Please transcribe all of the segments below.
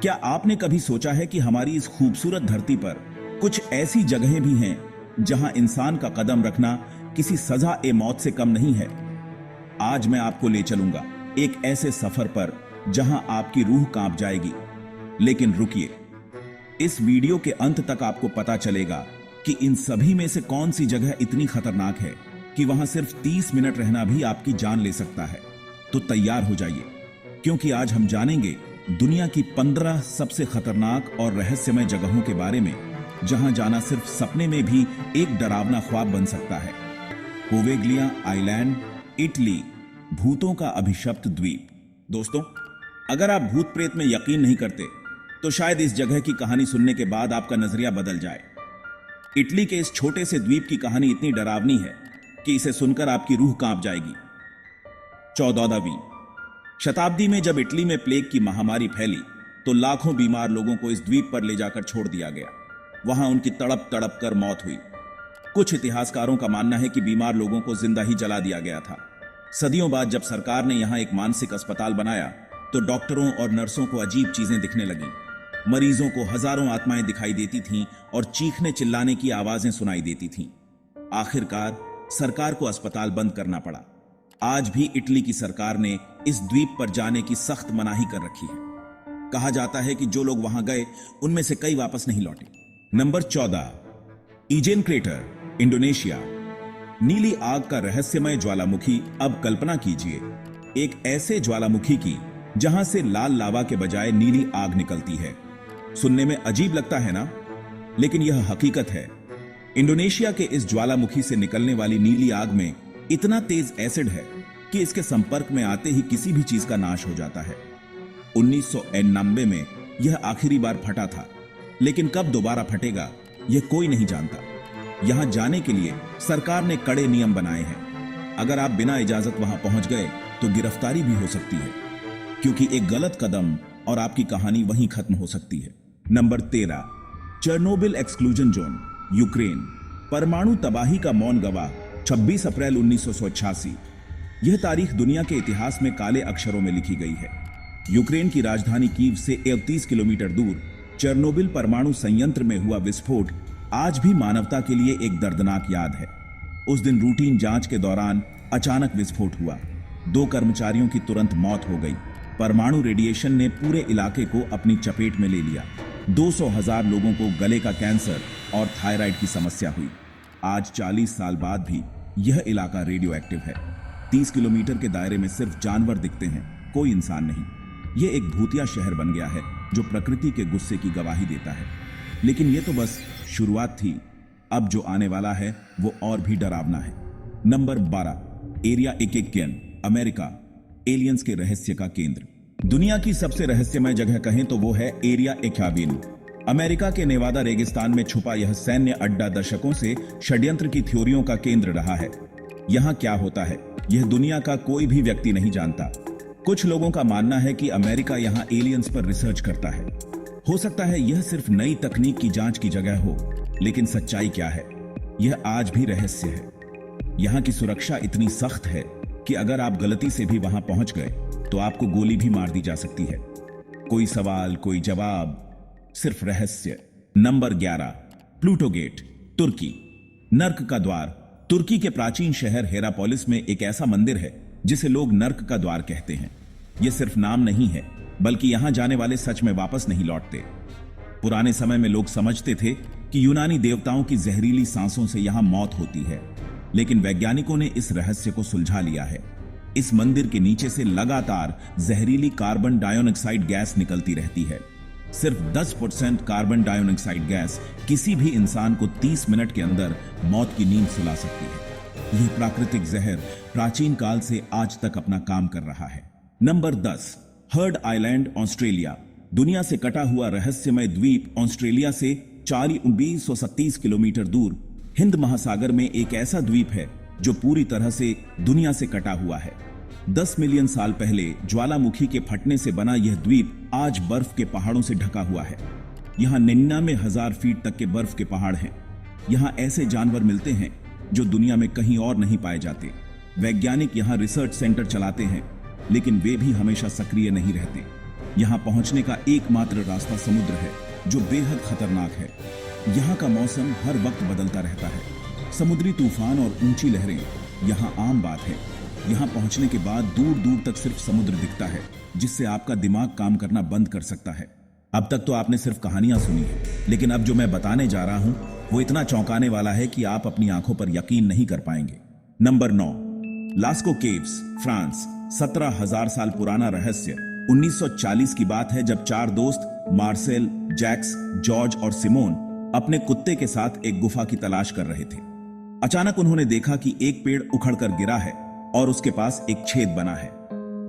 क्या आपने कभी सोचा है कि हमारी इस खूबसूरत धरती पर कुछ ऐसी जगहें भी हैं जहां इंसान का कदम रखना किसी सजा ए मौत से कम नहीं है? आज मैं आपको ले चलूंगा एक ऐसे सफर पर जहां आपकी रूह कांप जाएगी। लेकिन रुकिए, इस वीडियो के अंत तक आपको पता चलेगा कि इन सभी में से कौन सी जगह इतनी खतरनाक है कि वहां सिर्फ 30 मिनट रहना भी आपकी जान ले सकता है। तो तैयार हो जाइए, क्योंकि आज हम जानेंगे दुनिया की 15 सबसे खतरनाक और रहस्यमय जगहों के बारे में, जहां जाना सिर्फ सपने में भी एक डरावना ख्वाब बन सकता है। पोवेग्लिया आइलैंड, इटली, भूतों का अभिशप्त द्वीप। दोस्तों, अगर आप भूत प्रेत में यकीन नहीं करते तो शायद इस जगह की कहानी सुनने के बाद आपका नजरिया बदल जाए। इटली के इस छोटे से द्वीप की कहानी इतनी डरावनी है कि इसे सुनकर आपकी रूह कांप जाएगी। 14वीं शताब्दी में जब इटली में प्लेग की महामारी फैली तो लाखों बीमार लोगों को इस द्वीप पर ले जाकर छोड़ दिया गया। वहां उनकी तड़प तड़प कर मौत हुई। कुछ इतिहासकारों का मानना है कि बीमार लोगों को जिंदा ही जला दिया गया था। सदियों बाद जब सरकार ने यहां एक मानसिक अस्पताल बनाया तो डॉक्टरों और नर्सों को अजीब चीजें दिखने लगीं। मरीजों को हजारों आत्माएं दिखाई देती थीं और चीखने चिल्लाने की आवाजें सुनाई देती थीं। आखिरकार सरकार को अस्पताल बंद करना पड़ा। आज भी इटली की सरकार ने इस द्वीप पर जाने की सख्त मनाही कर रखी है। कहा जाता है कि जो लोग वहां गए उनमें से कई वापस नहीं लौटे। Number 14, Ijen crater, Indonesia. नीली आग का रहस्यमय ज्वालामुखी। अब कल्पना कीजिए एक ऐसे ज्वालामुखी की जहां से लाल लावा के बजाय नीली आग निकलती है। सुनने में अजीब लगता है ना, लेकिन यह हकीकत है। इंडोनेशिया के इस ज्वालामुखी से निकलने वाली नीली आग में इतना तेज एसिड है कि इसके संपर्क में आते ही किसी भी चीज का नाश हो जाता है। 1991 में यह आखिरी बार फटा था, लेकिन कब दोबारा फटेगा यह कोई नहीं जानता। यहां जाने के लिए सरकार ने कड़े नियम बनाए हैं। अगर आप बिना इजाजत वहां पहुंच गए तो गिरफ्तारी भी हो सकती है, क्योंकि एक गलत कदम और आपकी कहानी वहीं खत्म हो सकती है। Number 13, Chernobyl exclusion zone, Ukraine. परमाणु तबाही का मौन गवाह 26 अप्रैल 1986। यह तारीख दुनिया के इतिहास में काले अक्षरों में लिखी गई है। यूक्रेन की राजधानी कीव से 31 किलोमीटर दूर चेरनोबिल परमाणु संयंत्र में हुआ विस्फोट आज भी मानवता के लिए एक दर्दनाक याद है। उस दिन रूटीन जांच के दौरान अचानक विस्फोट हुआ। 2 कर्मचारियों की तुरंत मौत हो गई। परमाणु रेडिएशन ने पूरे इलाके को अपनी चपेट में ले लिया। 200,000 लोगों को गले का कैंसर और थायराइड की समस्या हुई। आज 40 साल बाद भी यह इलाका रेडियो एक्टिव है। 30 किलोमीटर के दायरे में सिर्फ जानवर दिखते हैं, कोई इंसान नहीं। यह एक भूतिया शहर बन गया है जो प्रकृति के गुस्से की गवाही देता है। लेकिन यह तो बस शुरुआत थी। अब जो आने वाला है वो और भी डरावना है। Number 12, area 51, America. एलियंस के रहस्य का केंद्र। दुनिया की सबसे रहस्यमय जगह कहें तो वो है एरिया 51। अमेरिका के नेवादा रेगिस्तान में छुपा यह सैन्य अड्डा दशकों से षड्यंत्र की थ्योरियों का केंद्र रहा है। यहां क्या होता है यह दुनिया का कोई भी व्यक्ति नहीं जानता। कुछ लोगों का मानना है कि अमेरिका यहां एलियंस पर रिसर्च करता है। हो सकता है यह सिर्फ नई तकनीक की जांच की जगह हो, लेकिन सच्चाई क्या है यह आज भी रहस्य है। यहां की सुरक्षा इतनी सख्त है कि अगर आप गलती से भी वहां पहुंच गए तो आपको गोली भी मार दी जा सकती है। कोई सवाल, कोई जवाब, सिर्फ रहस्य। नंबर 11, प्लूटो गेट, तुर्की। नर्क का द्वार। तुर्की के प्राचीन शहर हेरापोलिस में एक ऐसा मंदिर है जिसे लोग नर्क का द्वार कहते हैं। यह सिर्फ नाम नहीं है, बल्कि यहां जाने वाले सच में वापस नहीं लौटते। पुराने समय में लोग समझते थे कि यूनानी देवताओं की जहरीली सांसों से यहां मौत होती है, लेकिन वैज्ञानिकों ने इस रहस्य को सुलझा लिया है। इस मंदिर के नीचे से लगातार जहरीली कार्बन डाइऑक्साइड गैस निकलती रहती है। सिर्फ 10% कार्बन डाइऑक्साइड गैस किसी भी इंसान को 30 मिनट के अंदर मौत की नींद सुला सकती है। यह प्राकृतिक जहर प्राचीन काल से आज तक अपना काम कर रहा है। Number 10, heard island, Australia. दुनिया से कटा हुआ रहस्यमय द्वीप ऑस्ट्रेलिया से 230 किलोमीटर दूर हिंद महासागर में एक ऐसा द्वीप है जो पूरी तरह से दुनिया से कटा हुआ है। 10 मिलियन साल पहले ज्वालामुखी के फटने से बना यह द्वीप आज बर्फ के पहाड़ों से ढका हुआ है। यहाँ 99,000 फीट तक के बर्फ के पहाड़ हैं। यहाँ ऐसे जानवर मिलते हैं जो दुनिया में कहीं और नहीं पाए जाते। वैज्ञानिक यहाँ रिसर्च सेंटर चलाते हैं, लेकिन वे भी हमेशा सक्रिय नहीं रहते। यहाँ पहुंचने का एकमात्र रास्ता समुद्र है, जो बेहद खतरनाक है। यहाँ का मौसम हर वक्त बदलता रहता है। समुद्री तूफान और ऊंची लहरें यहाँ आम बात है। यहाँ पहुंचने के बाद दूर दूर तक सिर्फ समुद्र दिखता है, जिससे आपका दिमाग काम करना बंद कर सकता है। अब तक तो आपने सिर्फ कहानियां सुनी है, लेकिन अब जो मैं बताने जा रहा हूं वो इतना चौंकाने वाला है कि आप अपनी आंखों पर यकीन नहीं कर पाएंगे। Number 9, LASCO caves, France. 17,000 साल पुराना रहस्य। 1940 की बात है, जब 4 दोस्त मार्सेल, जैक्स, जॉर्ज और सिमोन अपने कुत्ते के साथ एक गुफा की तलाश कर रहे थे। अचानक उन्होंने देखा कि एक पेड़ उखड़कर गिरा है और उसके पास एक छेद बना है।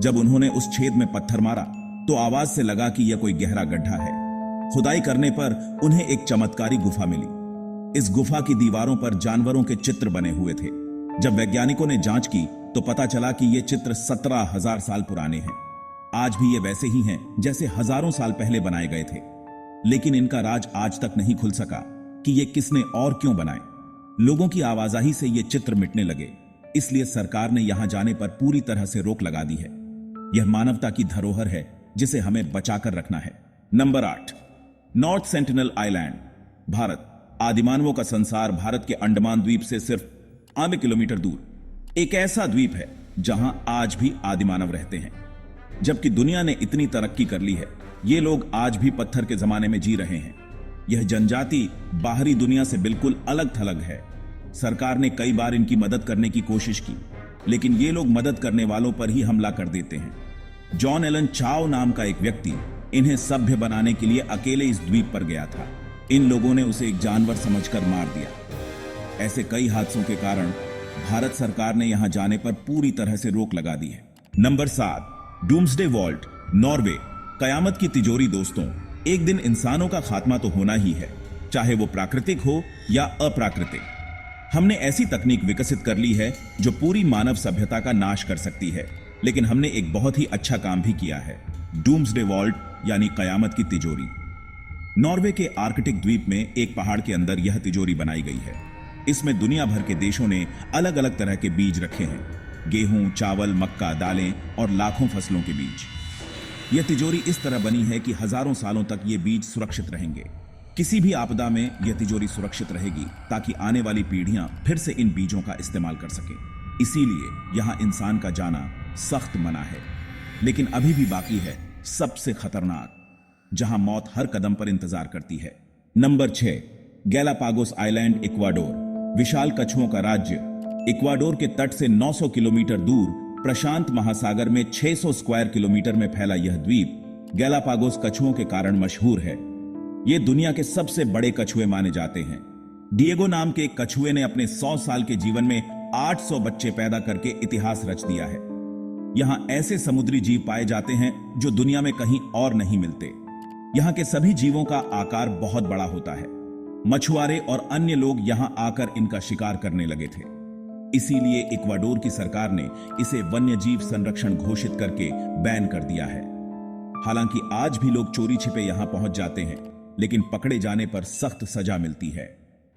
जब उन्होंने उस छेद में पत्थर मारा तो आवाज से लगा कि यह कोई गहरा गड्ढा है। खुदाई करने पर उन्हें एक चमत्कारी गुफा मिली। इस गुफा की दीवारों पर जानवरों के चित्र बने हुए थे। जब वैज्ञानिकों ने जांच की तो पता चला कि ये चित्र 17,000 साल पुराने हैं। आज भी ये वैसे ही हैं जैसे हजारों साल पहले बनाए गए थे। लेकिन इनका राज आज तक नहीं खुल सका कि ये किसने और क्यों बनाए। लोगों की आवाजाही से ये चित्र मिटने लगे, इसलिए सरकार ने यहां जाने पर पूरी तरह से रोक लगा दी है। यह मानवता की धरोहर है जिसे हमें बचाकर रखना है। Number 8, North Sentinel Island, Bharat. आदिमानवों का संसार भारत के अंडमान द्वीप से सिर्फ आधे किलोमीटर दूर एक ऐसा द्वीप है जहां आज भी आदिमानव रहते हैं। जबकि दुनिया ने इतनी तरक्की कर ली है, ये लोग आज भी पत्थर के जमाने में जी रहे हैं। यह जनजाति बाहरी दुनिया से बिल्कुल अलग थलग है। सरकार ने कई बार इनकी मदद करने की कोशिश की, लेकिन ये लोग मदद करने वालों पर ही हमला कर देते हैं। जॉन एलन चाओ नाम का एक व्यक्ति इन्हें सभ्य बनाने के लिए अकेले इस द्वीप पर गया था। इन लोगों ने उसे एक जानवर समझकर मार दिया। ऐसे कई हादसों के कारण भारत सरकार ने यहां जाने पर पूरी तरह से रोक लगा दी है। Number 7, Doomsday Vault, Norway. कयामत की तिजोरी। दोस्तों, एक दिन इंसानों का खात्मा तो होना ही है, चाहे वो प्राकृतिक हो या अप्राकृतिक। हमने ऐसी तकनीक विकसित कर ली है जो पूरी मानव सभ्यता का नाश कर सकती है, लेकिन हमने एक बहुत ही अच्छा काम भी किया है। डूम्सडे वॉल्ट यानी कयामत की तिजोरी। नॉर्वे के आर्कटिक द्वीप में एक पहाड़ के अंदर यह तिजोरी बनाई गई है। इसमें दुनिया भर के देशों ने अलग अलग तरह के बीज रखे हैं, गेहूं, चावल, मक्का, दालें और लाखों फसलों के बीज। यह तिजोरी इस तरह बनी है कि हजारों सालों तक ये बीज सुरक्षित रहेंगे। किसी भी आपदा में यह तिजोरी सुरक्षित रहेगी, ताकि आने वाली पीढ़ियां फिर से इन बीजों का इस्तेमाल कर सकें। इसीलिए यहां इंसान का जाना सख्त मना है। लेकिन अभी भी बाकी है सबसे खतरनाक, जहां मौत हर कदम पर इंतजार करती है। Number 6, Galapagos Island, Ecuador. विशाल कछुओं का राज्य। इक्वाडोर के तट से 900 किलोमीटर दूर प्रशांत महासागर में 600 स्क्वायर किलोमीटर में फैला यह द्वीप गैलापागोस कछुओं के कारण मशहूर है। ये दुनिया के सबसे बड़े कछुए माने जाते हैं। डिएगो नाम के एक कछुए ने अपने 100 साल के जीवन में 800 बच्चे पैदा करके इतिहास रच दिया है। यहां ऐसे समुद्री जीव पाए जाते हैं जो दुनिया में कहीं और नहीं मिलते। यहां के सभी जीवों का आकार बहुत बड़ा होता है। मछुआरे और अन्य लोग यहां आकर इनका शिकार करने लगे थे। इसीलिए इक्वाडोर की सरकार ने इसे वन्यजीव संरक्षण घोषित करके बैन कर दिया है। हालांकि आज भी लोग चोरी छिपे यहां पहुंच जाते हैं, लेकिन पकड़े जाने पर सख्त सजा मिलती है।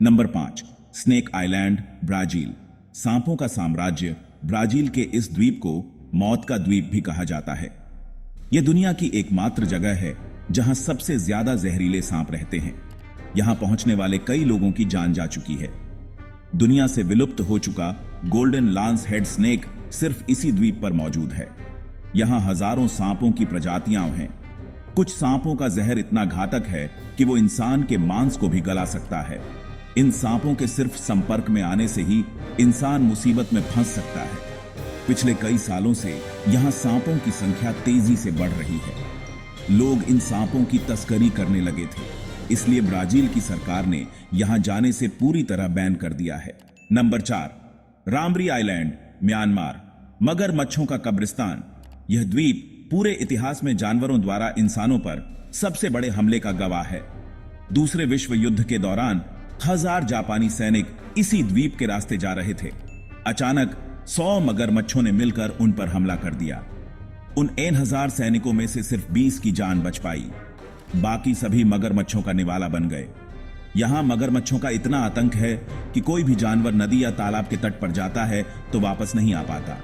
Number 5, snake island, Brazil. सांपों का साम्राज्य। ब्राजील के इस द्वीप को मौत का द्वीप भी कहा जाता है। यह दुनिया की एकमात्र जगह है जहां सबसे ज्यादा जहरीले सांप रहते हैं। यहां पहुंचने वाले कई लोगों की जान जा चुकी है। दुनिया से विलुप्त हो चुका गोल्डन लांस हेड स्नेक सिर्फ इसी द्वीप पर मौजूद है। यहां हजारों सांपों की प्रजातियां हैं। कुछ सांपों का जहर इतना घातक है कि वो इंसान के मांस को भी गला सकता है। इन सांपों के सिर्फ संपर्क में आने से ही इंसान मुसीबत में फंस सकता है। पिछले कई सालों से यहां सांपों की संख्या तेजी से बढ़ रही है। लोग इन सांपों की तस्करी करने लगे थे, इसलिए ब्राजील की सरकार ने यहां जाने से पूरी तरह बैन कर दिया है। नंबर 4, रामरी आइलैंड, म्यांमार। मगरमच्छों का कब्रिस्तान। यह द्वीप पूरे इतिहास में जानवरों द्वारा इंसानों पर सबसे बड़े हमले का गवाह है। दूसरे विश्व युद्ध के दौरान 1000 जापानी सैनिक इसी द्वीप के रास्ते जा रहे थे। अचानक 100 मगरमच्छों ने मिलकर उन पर हमला कर दिया। उन 1000 सैनिकों में से सिर्फ 20 की जान बच पाई। बाकी सभी मगरमच्छों का निवाला बन गए। यहां मगरमच्छों का इतना आतंक है कि कोई भी जानवर नदी या तालाब के तट पर जाता है तो वापस नहीं आ पाता।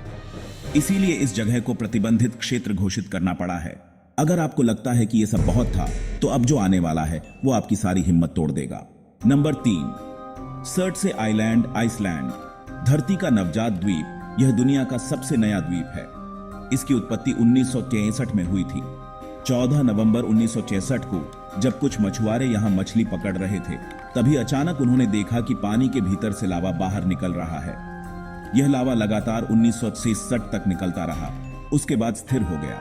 इसीलिए इस जगह को प्रतिबंधित क्षेत्र घोषित करना पड़ा है। अगर आपको लगता है कि यह सब बहुत था, तो अब जो आने वाला है वो आपकी सारी हिम्मत तोड़ देगा। Number 3, Surtsey Island, Iceland. धरती का नवजात द्वीप यह दुनिया का सबसे नया द्वीप है। इसकी उत्पत्ति 1963 में हुई थी। 14 नवंबर 1963 को जब कुछ मछुआरे यहां मछली पकड़ रहे थे, तभी अचानक उन्होंने देखा कि पानी के भीतर से लावा बाहर निकल रहा है। यह लावा लगातार 1966 तक निकलता रहा, उसके बाद स्थिर हो गया।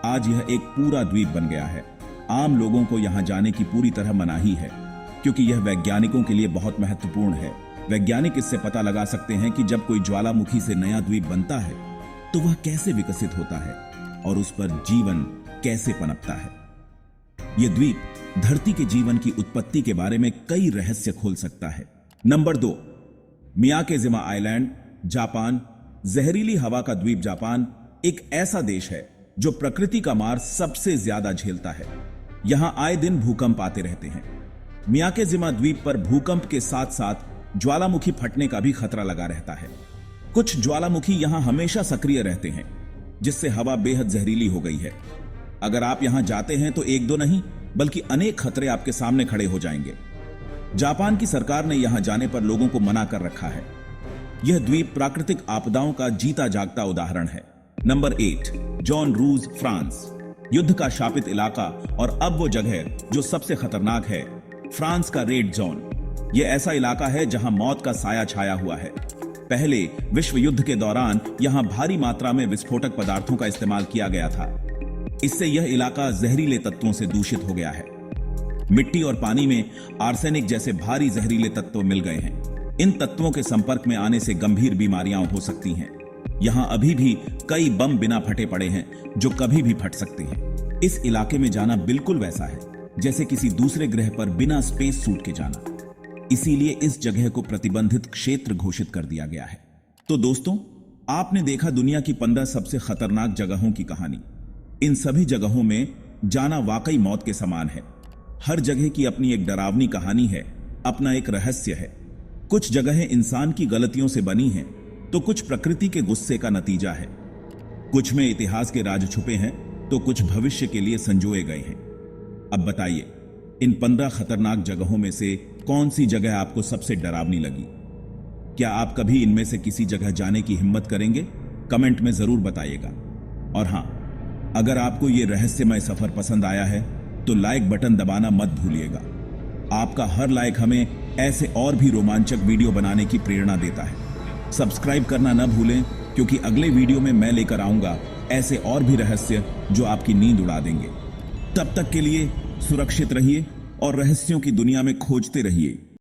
आज यह एक पूरा द्वीप बन गया है। आम लोगों को यहां जाने की पूरी तरह मनाही है, क्योंकि यह वैज्ञानिकों के लिए बहुत महत्वपूर्ण है। वैज्ञानिक इससे पता लगा सकते हैं कि जब कोई ज्वालामुखी से नया द्वीप बनता है तो वह कैसे विकसित होता है और उस पर जीवन कैसे पनपता है। यह द्वीप धरती के जीवन की उत्पत्ति के बारे में कई रहस्य खोल सकता है। Number 2, Miyakejima Island, Japan. जहरीली हवा का द्वीप जापान एक ऐसा देश है जो प्रकृति का मार सबसे ज्यादा झेलता है। यहां आए दिन भूकंप आते रहते हैं। मियाकेजिमा द्वीप पर भूकंप के साथ साथ ज्वालामुखी फटने का भी खतरा लगा रहता है। कुछ ज्वालामुखी यहां हमेशा सक्रिय रहते हैं, जिससे हवा बेहद जहरीली हो गई है। अगर आप यहां जाते हैं तो एक दो नहीं बल्कि अनेक खतरे आपके सामने खड़े हो जाएंगे। जापान की सरकार ने यहां जाने पर लोगों को मना कर रखा है। यह द्वीप प्राकृतिक आपदाओं का जीता जागता उदाहरण है। नंबर 8, जॉन रूज, फ्रांस। युद्ध का शापित इलाका और अब वो जगह जो सबसे खतरनाक है, फ्रांस का रेड जोन। यह ऐसा इलाका है जहां मौत का साया छाया हुआ है। पहले विश्व युद्ध के दौरान यहां भारी मात्रा में विस्फोटक पदार्थों का इस्तेमाल किया गया था। इससे यह इलाका जहरीले तत्वों से दूषित हो गया है। मिट्टी और पानी में आर्सेनिक जैसे भारी जहरीले तत्व मिल गए हैं। इन तत्वों के संपर्क में आने से गंभीर बीमारियां हो सकती हैं। यहां अभी भी कई बम बिना फटे पड़े हैं जो कभी भी फट सकते हैं। इस इलाके में जाना बिल्कुल वैसा है जैसे किसी दूसरे ग्रह पर बिना स्पेस सूट के जाना। इसीलिए इस जगह को प्रतिबंधित क्षेत्र घोषित कर दिया गया है। तो दोस्तों, आपने देखा दुनिया की 15 सबसे खतरनाक जगहों की कहानी। इन सभी जगहों में जाना वाकई मौत के समान है। हर जगह की अपनी एक डरावनी कहानी है, अपना एक रहस्य है। कुछ जगहें इंसान की गलतियों से बनी हैं, तो कुछ प्रकृति के गुस्से का नतीजा है। कुछ में इतिहास के राज छुपे हैं, तो कुछ भविष्य के लिए संजोए गए हैं। अब बताइए, इन 15 खतरनाक जगहों में से कौन सी जगह आपको सबसे डरावनी लगी? क्या आप कभी इनमें से किसी जगह जाने की हिम्मत करेंगे? कमेंट में जरूर बताइएगा। और हां, अगर आपको यह रहस्यमय सफर पसंद आया है तो लाइक बटन दबाना मत भूलिएगा। आपका हर लाइक हमें ऐसे और भी रोमांचक वीडियो बनाने की प्रेरणा देता है। सब्सक्राइब करना न भूलें, क्योंकि अगले वीडियो में मैं लेकर आऊंगा ऐसे और भी रहस्य जो आपकी नींद उड़ा देंगे। तब तक के लिए सुरक्षित रहिए और रहस्यों की दुनिया में खोजते रहिए।